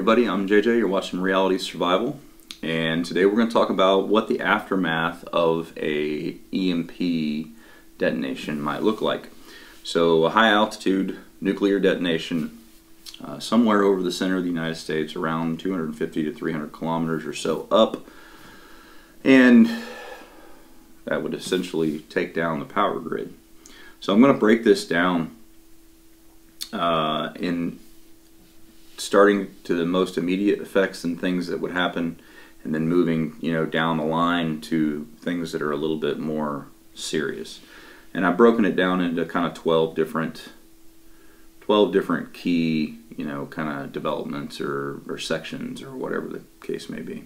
everybody, I'm JJ, you're watching Reality Survival, and today we're going to talk about what the aftermath of a EMP detonation might look like. So a high altitude nuclear detonation somewhere over the center of the United States, around 250 to 300 kilometers or so up, and that would essentially take down the power grid. So I'm going to break this down in starting to the most immediate effects and things that would happen, and then moving, down the line to things that are a little bit more serious. And I've broken it down into kind of 12 different key, kind of developments or sections or whatever the case may be.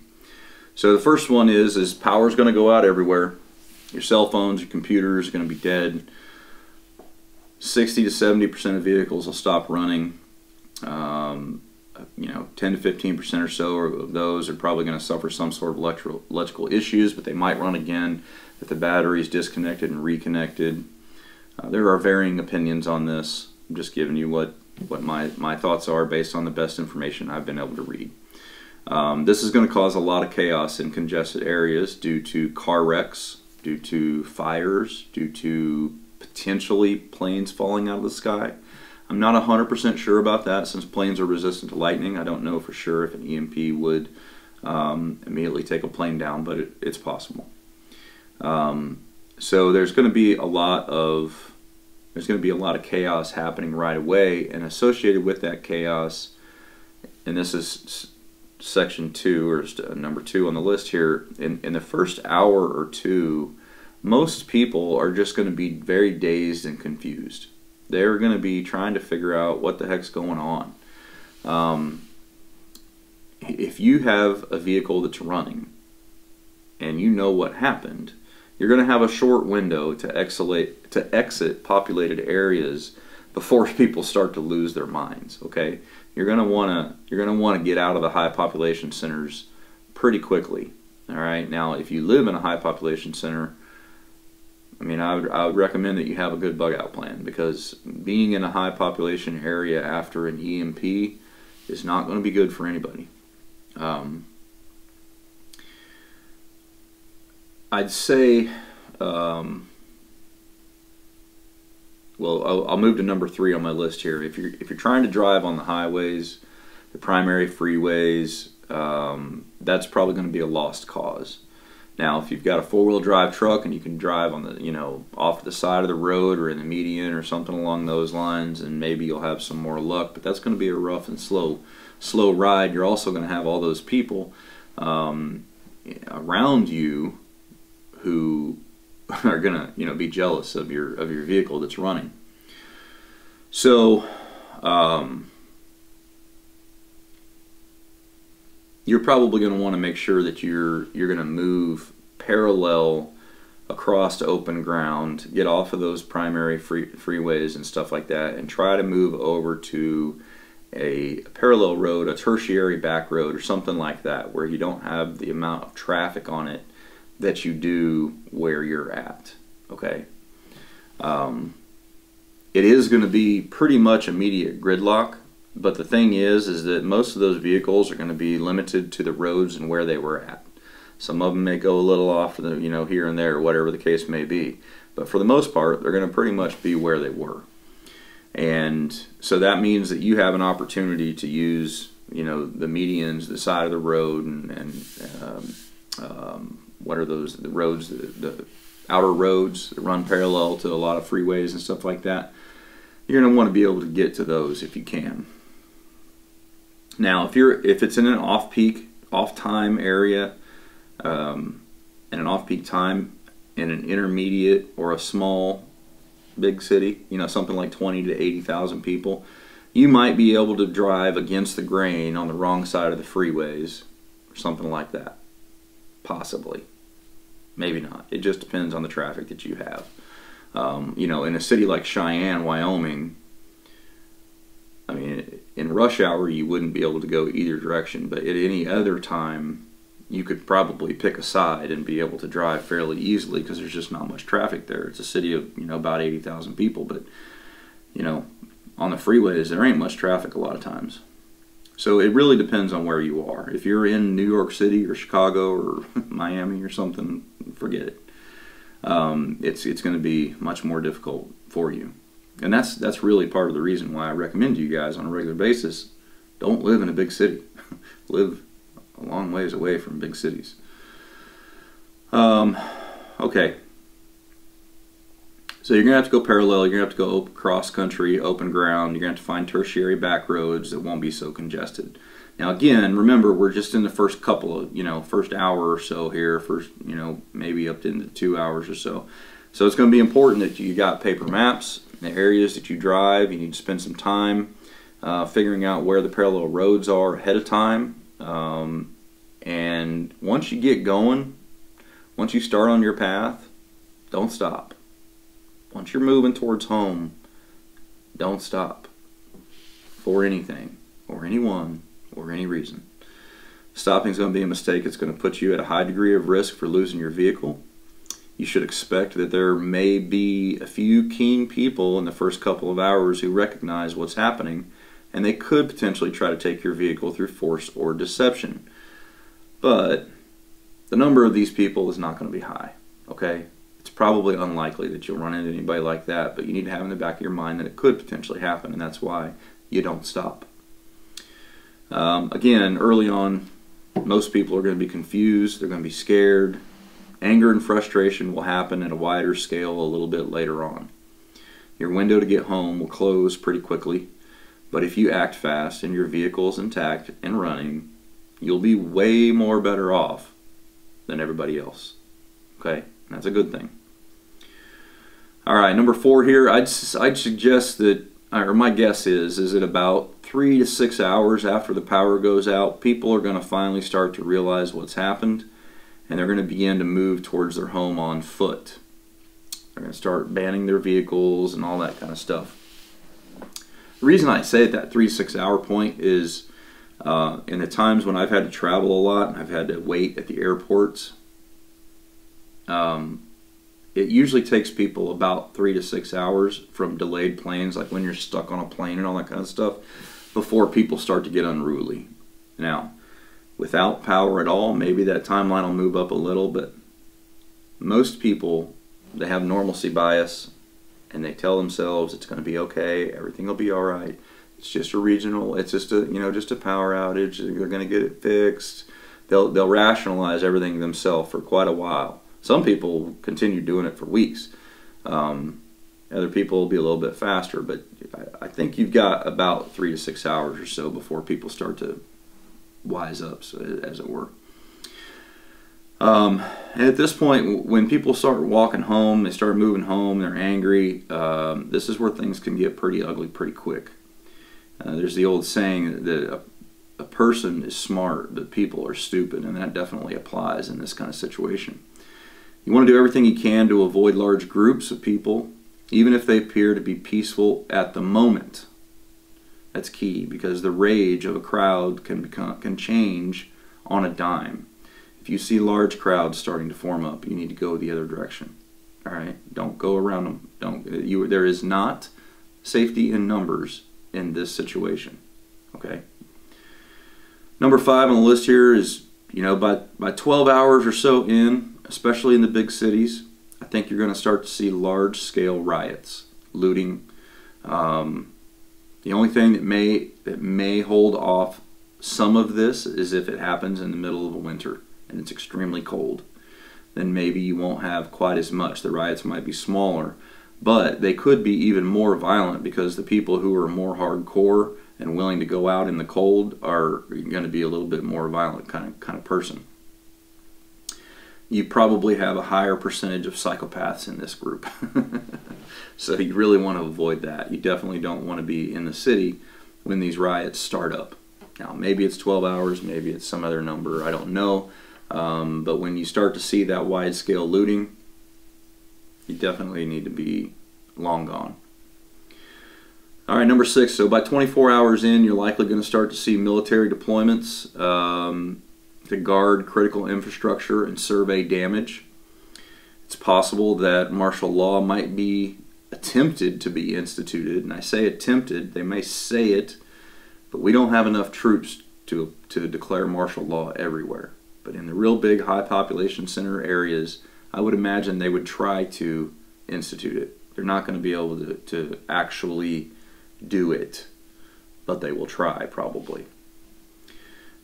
So the first one is power's going to go out everywhere. Your cell phones, your computers are going to be dead. 60 to 70% of vehicles will stop running. 10 to 15% or so of those are probably going to suffer some sort of electrical issues, but they might run again if the battery is disconnected and reconnected. There are varying opinions on this. I'm just giving you what my thoughts are based on the best information I've been able to read. This is going to cause a lot of chaos in congested areas due to car wrecks, due to fires, due to potentially planes falling out of the sky. I'm not 100% sure about that, since planes are resistant to lightning. I don't know for sure if an EMP would immediately take a plane down, but it's possible. So there's going to be a lot of chaos happening right away, and associated with that chaos, and this is section 2 or number 2 on the list here. In the first hour or two, most people are just going to be very dazed and confused. They're going to be trying to figure out what the heck's going on. If you have a vehicle that's running and you know what happened, you're going to have a short window to exit populated areas before people start to lose their minds. Okay, you're going to want to get out of the high population centers pretty quickly. All right. Now, if you live in a high population center, I would recommend that you have a good bug out plan, because being in a high population area after an EMP is not going to be good for anybody. I'd say, well, I'll move to number 3 on my list here. If you're trying to drive on the highways, the primary freeways, that's probably going to be a lost cause. Now, if you've got a 4-wheel drive truck and you can drive on the, off to the side of the road or in the median or something along those lines, and maybe you'll have some more luck, but that's going to be a rough and slow ride. You're also going to have all those people around you who are going to, be jealous of your vehicle that's running. So, you're probably going to want to make sure that you're going to move parallel across open ground, get off of those primary freeways and stuff like that, and try to move over to a parallel road, a tertiary back road or something like that, where you don't have the amount of traffic on it that you do where you're at. Okay. It is going to be pretty much immediate gridlock. But the thing is that most of those vehicles are going to be limited to the roads and where they were at. Some of them may go a little off, here and there, or whatever the case may be. But for the most part, they're going to pretty much be where they were. And so that means that you have an opportunity to use, the medians, the side of the road, and what are those? The roads, the outer roads that run parallel to a lot of freeways and stuff like that. You're going to want to be able to get to those if you can. Now, if it's in an off-time area, and an off-peak time in an intermediate or a small big city, something like 20 to 80,000 people, you might be able to drive against the grain on the wrong side of the freeways or something like that. Possibly. Maybe not. It just depends on the traffic that you have. In a city like Cheyenne, Wyoming, in rush hour you wouldn't be able to go either direction, but at any other time you could probably pick a side and be able to drive fairly easily, because there's just not much traffic there. It's a city of about 80,000 people, but on the freeways there ain't much traffic a lot of times. So it really depends on where you are. If you're in New York City or Chicago or Miami or something, forget it. It's going to be much more difficult for you. And that's really part of the reason why I recommend to you guys on a regular basis, don't live in a big city. Live a long ways away from big cities. Okay. So you're going to have to go parallel, you're going to have to go cross country, open ground, you're going to have to find tertiary back roads that won't be so congested. Now again, remember, we're just in the first couple of, first hour or so here, first, maybe up to 2 hours or so. So it's going to be important that you got paper maps, the areas that you drive. You need to spend some time figuring out where the parallel roads are ahead of time. And once you get going, once you start on your path, don't stop. Once you're moving towards home, don't stop for anything or anyone or any reason. Stopping is going to be a mistake. It's going to put you at a high degree of risk for losing your vehicle. You should expect that there may be a few keen people in the first couple of hours who recognize what's happening, and they could potentially try to take your vehicle through force or deception. But the number of these people is not going to be high, okay? It's probably unlikely that you'll run into anybody like that, but you need to have in the back of your mind that it could potentially happen, and that's why you don't stop. Again, early on, most people are going to be confused, they're going to be scared. Anger and frustration will happen at a wider scale a little bit later on. Your window to get home will close pretty quickly, but if you act fast and your vehicle is intact and running, you'll be way more better off than everybody else. Okay, that's a good thing. All right, number 4 here, I'd suggest that, or my guess is that about 3 to 6 hours after the power goes out, people are going to finally start to realize what's happened, and they're going to begin to move towards their home on foot. They're going to start banning their vehicles and all that kind of stuff. The reason I say at that 3 to 6 hour point is in the times when I've had to travel a lot and I've had to wait at the airports, it usually takes people about 3 to 6 hours from delayed planes, like when you're stuck on a plane and all that kind of stuff, before people start to get unruly. Now, without power at all, maybe that timeline will move up a little, but most people, they have normalcy bias and they tell themselves it's going to be okay, everything will be all right. It's just a regional, it's just a, just a power outage, they're going to get it fixed. They'll rationalize everything themselves for quite a while. Some people continue doing it for weeks. Other people will be a little bit faster, but I think you've got about 3 to 6 hours or so before people start to wise up, as it were. And at this point, when people start walking home, they start moving home, they're angry, this is where things can get pretty ugly pretty quick. There's the old saying that a person is smart, but people are stupid, and that definitely applies in this kind of situation. You want to do everything you can to avoid large groups of people, even if they appear to be peaceful at the moment. That's key, because the rage of a crowd can change on a dime. If you see large crowds starting to form up, you need to go the other direction. All right, don't go around them. There is not safety in numbers in this situation. Okay. Number 5 on the list here is, by 12 hours or so in, especially in the big cities, I think you're going to start to see large-scale riots, looting. The only thing that may hold off some of this is if it happens in the middle of a winter and it's extremely cold. Then maybe you won't have quite as much. The riots might be smaller, but they could be even more violent because the people who are more hardcore and willing to go out in the cold are going to be a little bit more violent kind of person. You probably have a higher percentage of psychopaths in this group. So you really want to avoid that. You definitely don't want to be in the city when these riots start up. Now, maybe it's 12 hours, maybe it's some other number, I don't know. But when you start to see that wide-scale looting, you definitely need to be long gone. All right, number 6. So by 24 hours in, you're likely going to start to see military deployments to guard critical infrastructure and survey damage. It's possible that martial law might be attempted to be instituted, and I say attempted. They may say it, But we don't have enough troops to declare martial law everywhere. But in the real big high population center areas, I would imagine they would try to institute it. They're not going to be able to actually do it, but they will try probably.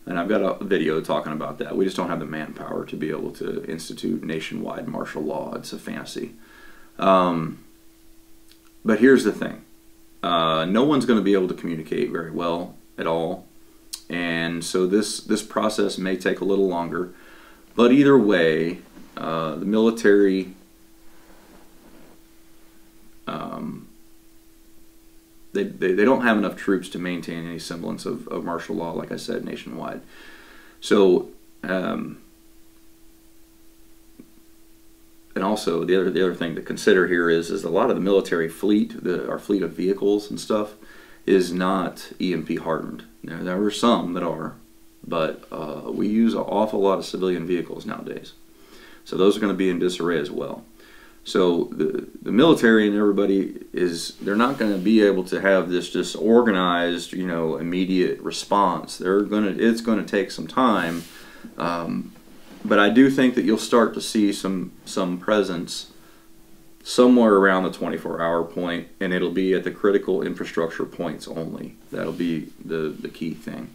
And I've got a video talking about that. We just don't have the manpower to be able to institute nationwide martial law. It's a fantasy. But here's the thing. No one's going to be able to communicate very well at all. And so this process may take a little longer. But either way, the military they don't have enough troops to maintain any semblance of martial law, like I said, nationwide. So, and also the other thing to consider here is a lot of the military fleet, our fleet of vehicles and stuff, is not EMP hardened. There are some that are, but we use an awful lot of civilian vehicles nowadays. So those are going to be in disarray as well. So the military and everybody they're not going to be able to have this just organized, immediate response. It's going to take some time, but I do think that you'll start to see some presence somewhere around the 24-hour point, and it'll be at the critical infrastructure points only. That'll be the key thing.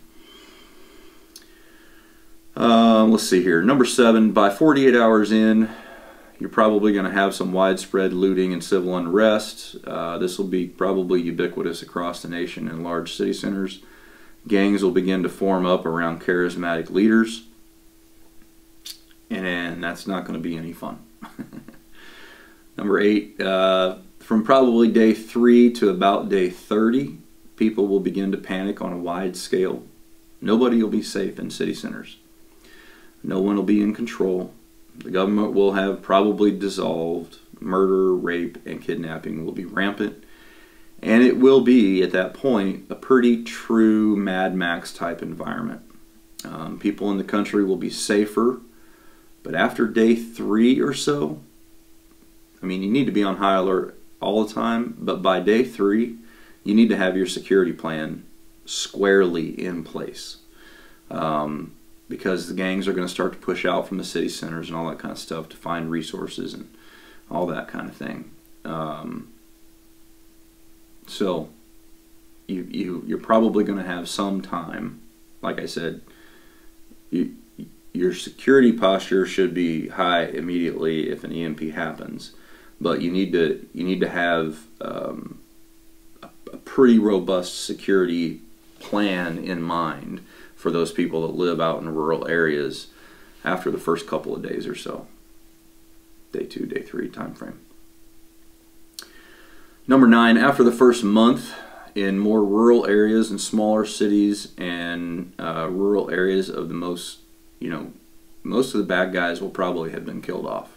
Let's see here. Number 7, by 48 hours in, you're probably going to have some widespread looting and civil unrest. This will be probably ubiquitous across the nation in large city centers. Gangs will begin to form up around charismatic leaders, and that's not going to be any fun. Number 8, from probably day 3 to about day 30, people will begin to panic on a wide scale. Nobody will be safe in city centers. No one will be in control. The government will have probably dissolved. Murder, rape, and kidnapping will be rampant. And it will be, at that point, a pretty true Mad Max type environment. People in the country will be safer. But after day 3 or so, I mean, you need to be on high alert all the time. But by day 3, you need to have your security plan squarely in place. Because the gangs are going to start to push out from the city centers and all that kind of stuff to find resources and all that kind of thing. So you're probably going to have some time. Like I said, your security posture should be high immediately if an EMP happens, but you need to have a pretty robust security plan in mind for those people that live out in rural areas after the first couple of days or so. Day 2, day 3 time frame. Number 9, after the first month, in more rural areas and smaller cities and rural areas of the most of the bad guys will probably have been killed off.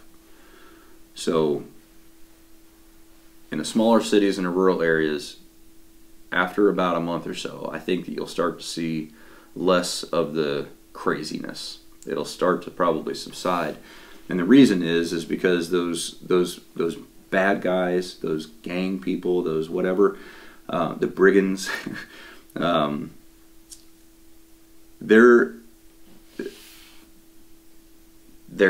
So in the smaller cities and the rural areas, after about a month or so, I think that you'll start to see less of the craziness. It'll start to probably subside, and the reason is because those bad guys, those gang people, those whatever, the brigands, their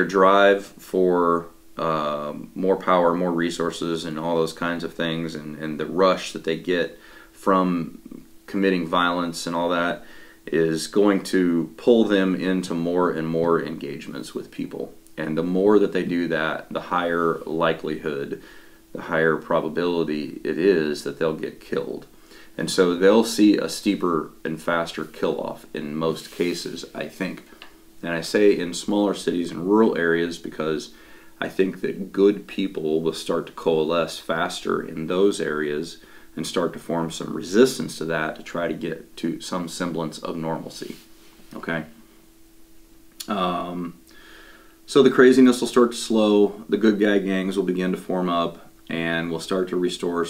drive for more power, more resources, and all those kinds of things, and the rush that they get from committing violence and all that, is going to pull them into more and more engagements with people. And the more that they do that, the higher likelihood, the higher probability it is that they'll get killed. And so they'll see a steeper and faster kill-off in most cases, I think. And I say in smaller cities and rural areas because I think that good people will start to coalesce faster in those areas and start to form some resistance to that to try to get to some semblance of normalcy. Okay? So the craziness will start to slow, the good guy gangs will begin to form up, and we'll start to restore,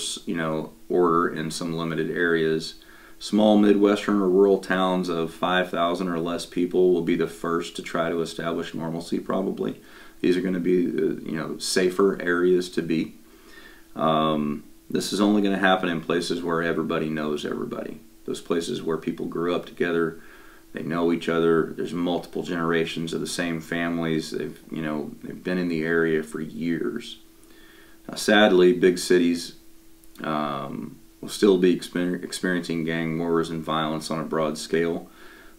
order in some limited areas. Small Midwestern or rural towns of 5,000 or less people will be the first to try to establish normalcy, probably. These are going to be, safer areas to be. This is only going to happen in places where everybody knows everybody. those places where people grew up together. They know each other. There's multiple generations of the same families. They've been in the area for years. Now, sadly, big cities will still be experiencing gang wars and violence on a broad scale.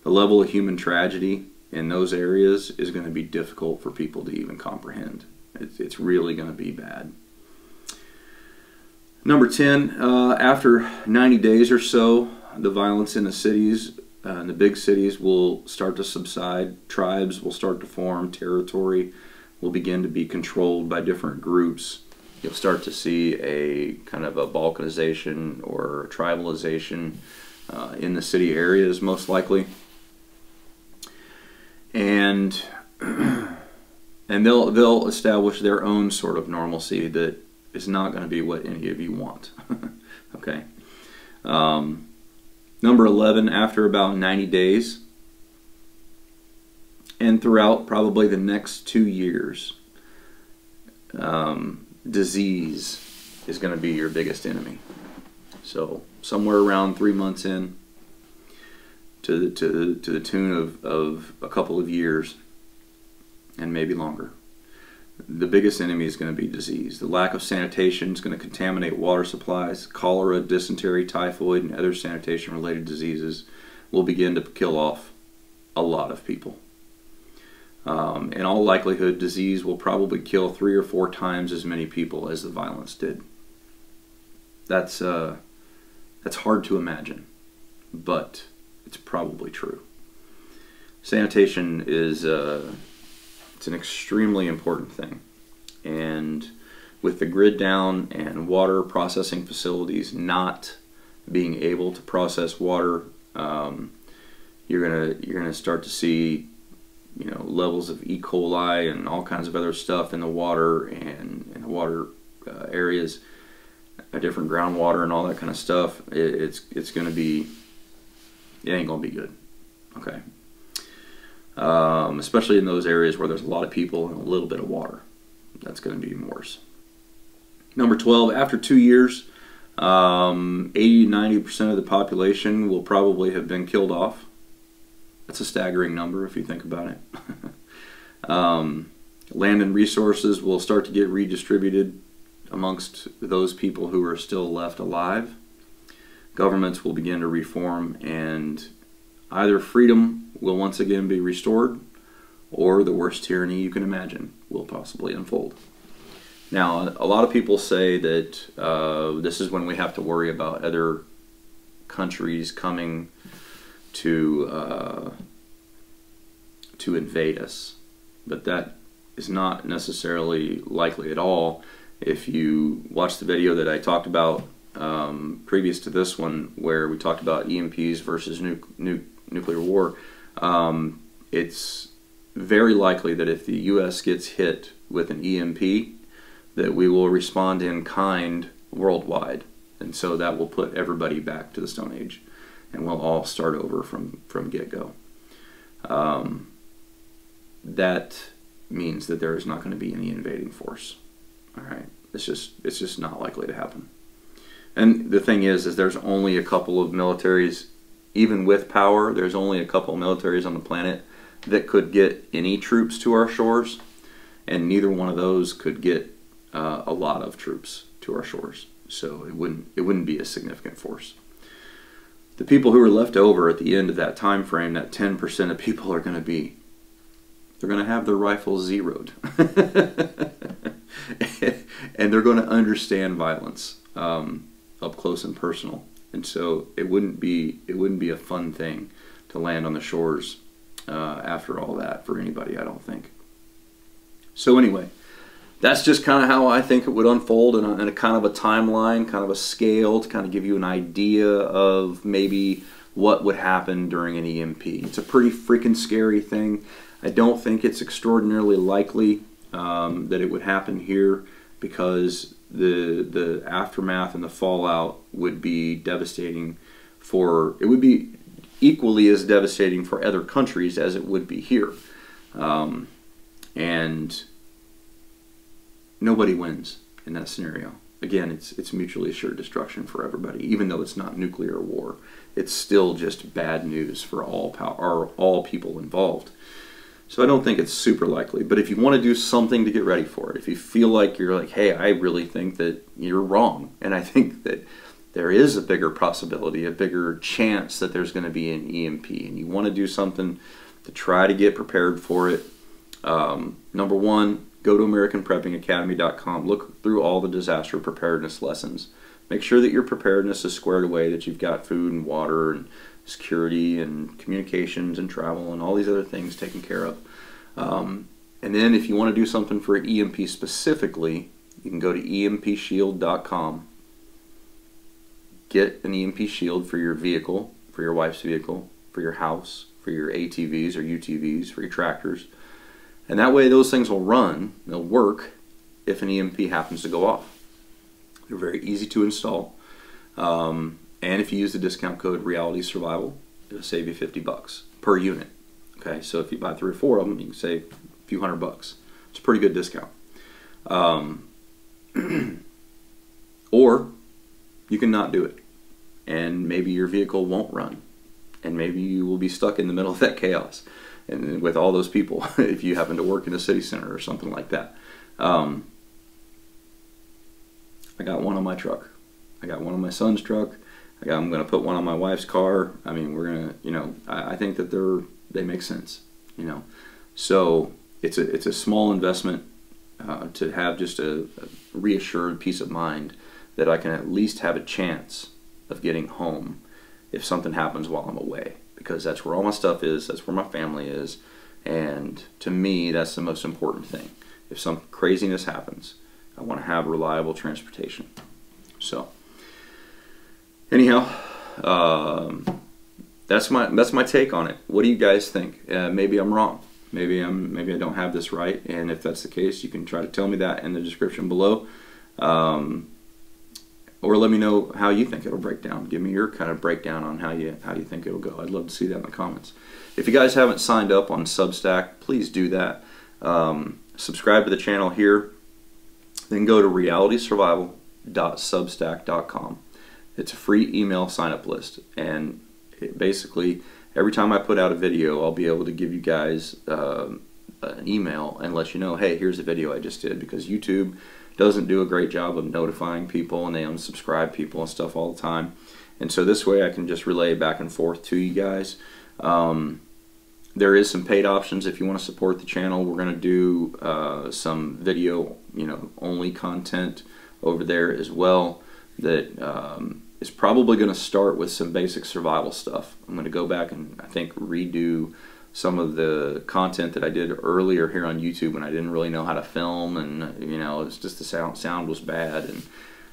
The level of human tragedy in those areas is going to be difficult for people to even comprehend. It's really going to be bad. Number 10, after 90 days or so, the violence in the cities, in the big cities, will start to subside. Tribes will start to form. Territory will begin to be controlled by different groups. You'll start to see a kind of a balkanization or tribalization in the city areas, most likely. And they'll establish their own sort of normalcy that is not going to be what any of you want. Okay. Number 11, after about 90 days and throughout probably the next 2 years, disease is going to be your biggest enemy. So somewhere around 3 months in, to the tune of a couple of years, and maybe longer, the biggest enemy is going to be disease. The lack of sanitation is going to contaminate water supplies. Cholera, dysentery, typhoid, and other sanitation-related diseases will begin to kill off a lot of people. In all likelihood, disease will probably kill 3 or 4 times as many people as the violence did. That's hard to imagine, but it's probably true. Sanitation is it's an extremely important thing, and with the grid down and water processing facilities not being able to process water, you're gonna start to see levels of E. coli and all kinds of other stuff in the water and in the water areas, different groundwater and all that kind of stuff. It ain't gonna be good. Okay. Especially in those areas where there's a lot of people and a little bit of water. That's going to be even worse. Number 12, after 2 years, 80-90% of the population will probably have been killed off. That's a staggering number if you think about it. Land and resources will start to get redistributed amongst those people who are still left alive. Governments will begin to reform, and either freedom will once again be restored, or the worst tyranny you can imagine will possibly unfold. Now, a lot of people say that this is when we have to worry about other countries coming to invade us, but that is not necessarily likely at all. If you watch the video that I talked about previous to this one, where we talked about EMPs versus nuclear war, it's very likely that if the U.S. gets hit with an EMP, that we will respond in kind worldwide, and so that will put everybody back to the Stone Age, and we'll all start over from get-go. That means that there is not going to be any invading force. All right, it's just not likely to happen. And the thing is there's only a couple of militaries. Even with power, there's only a couple of militaries on the planet that could get any troops to our shores, and neither one of those could get a lot of troops to our shores. So it wouldn't be a significant force. The people who are left over at the end of that time frame, that 10% of people, are going to have their rifles zeroed, and they're going to understand violence up close and personal. And so it wouldn't be a fun thing to land on the shores after all that for anybody, I don't think. So anyway, that's just kind of how I think it would unfold in a kind of a timeline, kind of a scale, to kind of give you an idea of maybe what would happen during an EMP. It's a pretty freaking scary thing. I don't think it's extraordinarily likely that it would happen here, because the aftermath and the fallout would be devastating it would be equally as devastating for other countries as it would be here. And nobody wins in that scenario. again, it's mutually assured destruction for everybody. Even though it's not nuclear war, it's still just bad news for all people involved. So I don't think it's super likely. But if you want to do something to get ready for it, if you feel like you're like, hey, I really think that you're wrong, and I think that there is a bigger possibility, a bigger chance that there's going to be an EMP, and you want to do something to try to get prepared for it, number one, go to AmericanPreppingAcademy.com. Look through all the disaster preparedness lessons. Make sure that your preparedness is squared away, that you've got food and water and security and communications and travel and all these other things taken care of. And then if you want to do something for an EMP specifically, you can go to EMPshield.com. Get an EMP shield for your vehicle, for your wife's vehicle, for your house, for your ATVs or UTVs, for your tractors. And that way those things will run, they'll work if an EMP happens to go off. They're very easy to install. And if you use the discount code Reality Survival, it'll save you $50 per unit. Okay, so if you buy 3 or 4 of them, you can save a few $100. It's a pretty good discount. Or you can not do it, and maybe your vehicle won't run, and maybe you will be stuck in the middle of that chaos and with all those people if you happen to work in a city center or something like that. I got one on my truck. I got one on my son's truck. I'm going to put one on my wife's car. I mean, we're going to, you know, I think that they make sense, you know. So it's a small investment to have just a reassured peace of mind that I can at least have a chance of getting home if something happens while I'm away, because that's where all my stuff is, that's where my family is, and to me that's the most important thing. If some craziness happens, I want to have reliable transportation. So anyhow, that's my take on it. What do you guys think? Maybe I'm wrong. Maybe I don't have this right, and if that's the case, you can try to tell me that in the description below. Or let me know how you think it'll break down. Give me your kind of breakdown on how you think it'll go. I'd love to see that in the comments. If you guys haven't signed up on Substack, please do that. Subscribe to the channel here. Then go to realitysurvival.substack.com. It's a free email sign-up list, and basically every time I put out a video, I'll be able to give you guys an email and let you know, hey, here's a video I just did, because YouTube doesn't do a great job of notifying people, and they unsubscribe people and stuff all the time. And so this way I can just relay back and forth to you guys. There is some paid options if you want to support the channel. We're going to do some video, only content over there as well. That is probably going to start with some basic survival stuff. I'm going to go back and I think redo some of the content that I did earlier here on YouTube when I didn't really know how to film, and it's just the sound was bad, and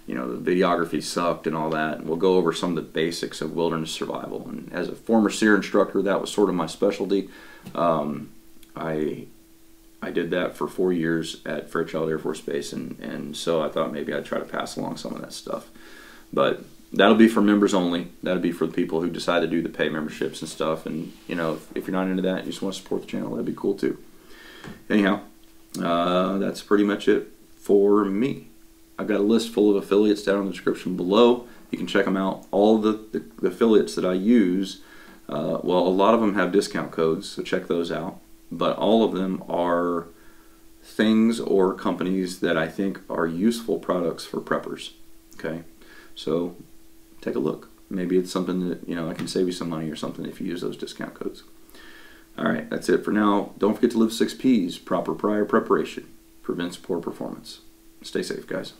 the videography sucked and all that. And we'll go over some of the basics of wilderness survival. And as a former SEER instructor, that was sort of my specialty. I did that for 4 years at Fairchild Air Force Base, and so I thought maybe I'd try to pass along some of that stuff. But that'll be for members only. That'll be for the people who decide to do the pay memberships and stuff. And if you're not into that, you just want to support the channel, that'd be cool too. Anyhow, that's pretty much it for me. I've got a list full of affiliates down in the description below. You can check them out. All the affiliates that I use, well, a lot of them have discount codes, so check those out. But all of them are things or companies that I think are useful products for preppers. Okay, so take a look. Maybe it's something that I can save you some money or something if you use those discount codes. All right, that's it for now. Don't forget to live 6 P's. Proper prior preparation prevents poor performance. Stay safe, guys.